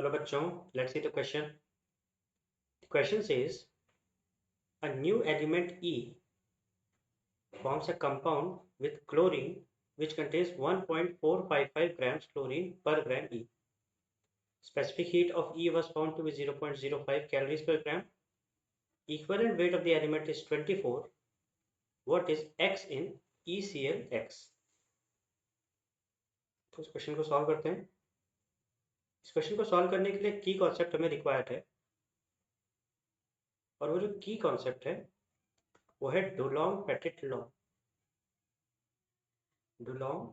Hello bachchon, let's see the question. The question says a new element E forms a compound with chlorine which contains 1.455 grams chlorine per gram E. Specific heat of E was found to be 0.05 calories per gram. Equivalent weight of the element is 24. What is X in EClX? तो इस question को solve करते हैं। इस question को solve करने के लिए की कॉन्सेप्ट हमें रिक्वायर्ड है और वो जो की कॉन्सेप्ट है वो है Dulong Petit law. Dulong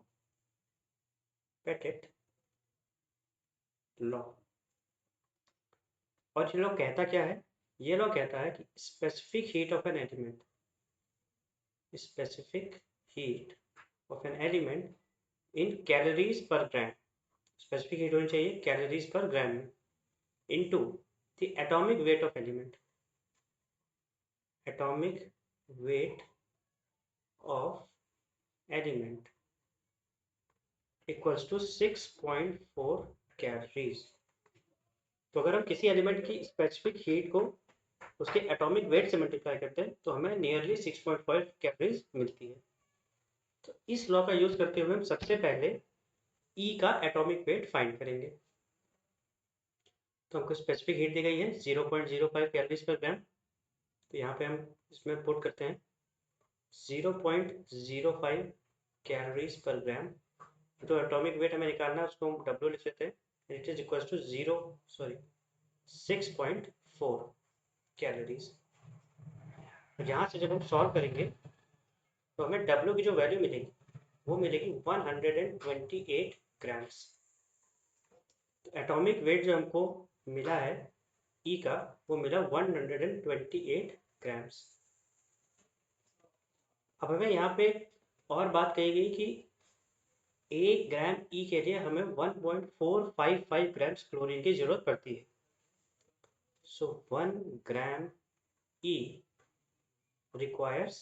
Petit law. और ये लॉ कहता क्या है? ये लॉ कहता है कि specific heat of an element in calories पर ग्राम, स्पेसिफिक हीट होनी चाहिए कैलोरीज पर ग्राम में, into the atomic weight of element, atomic weight of element equals to 6.4 calories. तो अगर हम किसी एलिमेंट की स्पेसिफिक हीट को उसके एटॉमिक वेट से मल्टीप्लाई करते हैं तो हमें नियरली 6.5 कैलोरीज मिलती है। तो इस लॉ का यूज करते हुए हम सबसे पहले E का एटॉमिक वेट फाइंड करेंगे। तो हमको स्पेसिफिक हीट दी गई है 0.05 कैलोरीज पर ग्राम। तो यहाँ पे हम इसमें पुट करते हैं 0.05 कैलोरीज पर ग्राम। तो एटॉमिक वेट हमें निकालना है, उसको हम W लिख लेते हैं। It is equal to 6.4 calories. यहाँ से जब हम सॉल्व करेंगे तो हमें W की जो वैल्यू मिलेगी वो मिलेगी 128 ग्राम्स। तो एटॉमिक वेट जो हमको मिला है E का वो मिला 128 ग्राम्स। अब हमें यहाँ पे और बात कही गई कि 1 ग्राम E के लिए हमें 1.455 ग्राम्स क्लोरीन की जरूरत पड़ती है। सो 1 ग्राम E requires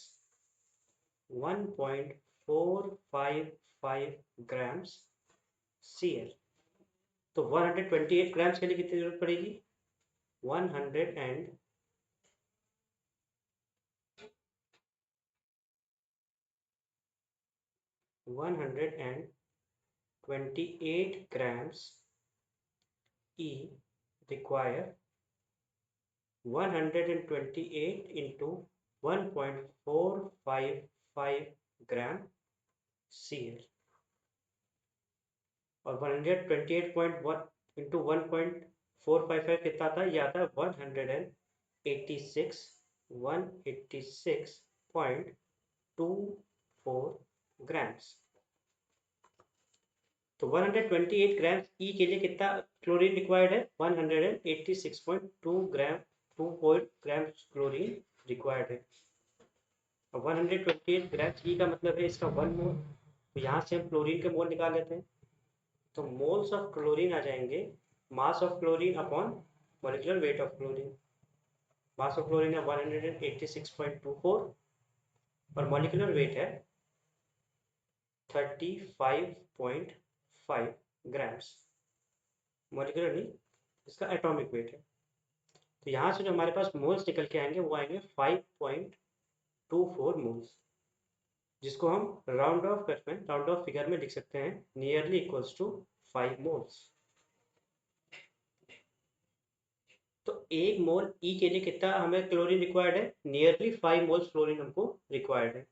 1.455 grams Cl। तो 128 ग्राम्स के लिए कितनी जरूरत पड़ेगी? 128 grams E require 128 into 1.455 ग्राम Cl। और 128.1 इंटू 1.455 कितना था? यह आता है 186.24 ग्राम्स। तो 128 ग्राम्स E के लिए कितना क्लोरीन रिक्वायर्ड है? 186.2 ग्राम्स क्लोरीन रिक्वायर्ड है। 128 ग्राम्स E का मतलब है इसका 1 मोल। तो यहाँ से हम क्लोरीन के मोल निकाल लेते हैं। तो मोल्स ऑफ क्लोरीन आ जाएंगे mass of chlorine upon molecular weight of chlorine. Mass of chlorine है 186.24 और मॉलिक्यूलर वेट है 35.5 ग्राम्स। मॉलिक्यूलर नहीं, इसका एटॉमिक वेट है। तो यहाँ से जो हमारे पास मोल्स निकल के आएंगे वो आएंगे 5.24 मोल्स, जिसको हम राउंड ऑफ फिगर में लिख सकते हैं नियरली इक्वल्स टू 5 मोल्स। तो 1 मोल E के लिए कितना हमें क्लोरीन रिक्वायर्ड है? नियरली 5 मोल्स क्लोरीन हमको रिक्वायर्ड है।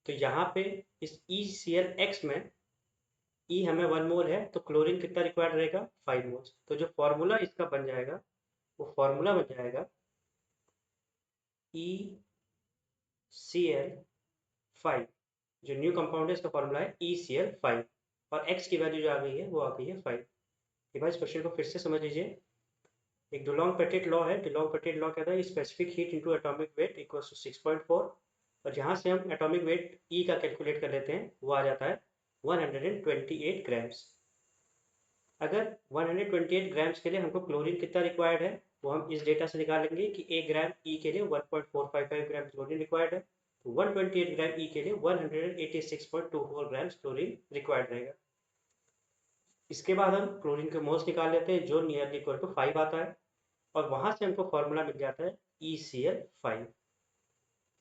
तो यहाँ पे इस EClX में E हमें 1 मोल है तो क्लोरीन कितना रिक्वायर्ड रहेगा? 5 मोल्स। तो जो फॉर्मूला इसका बन जाएगा वो फॉर्मूला बन जाएगा ECl5। जो न्यू कंपाउंड है इसका फॉर्मूला है ECl5 और X की वैल्यू जो आ गई है वो आ गई है 5। इस क्वेश्चन को फिर से समझ लीजिए। एक डुलोंग पेटिट लॉ है। डुलोंग पेटिट लॉ कहता है specific heat into atomic weight equals to 6.4 और जहाँ से हम एटॉमिक वेट E का कैलकुलेट कर लेते हैं वो आ जाता है 128 ग्राम्स। अगर 128 ग्राम्स के लिए हमको क्लोरीन कितना रिक्वायर्ड है वो हम इस डेटा से निकालेंगे कि 1 ग्राम E के लिए 1.455 ग्राम क्लोरीन रिक्वायर्ड है। तो 128 ग्राम E के लिए 186.24 ग्राम्स क्लोरीन रिक्वायर्ड रहेगा। इसके बाद हम क्लोरीन के मोल्स निकाल लेते हैं जो नियरली इक्वल टू 5 आता है, और वहां से हमको फॉर्मूला मिल जाता है ECl5।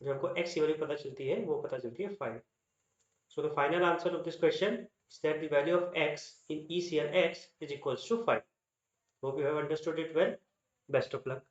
जो हमको x की वैल्यू पता चलती है वो पता चलती है 5। So the final answer of this question is that the value of x in EClX is equals to 5. Hope you have understood it well. Best of luck.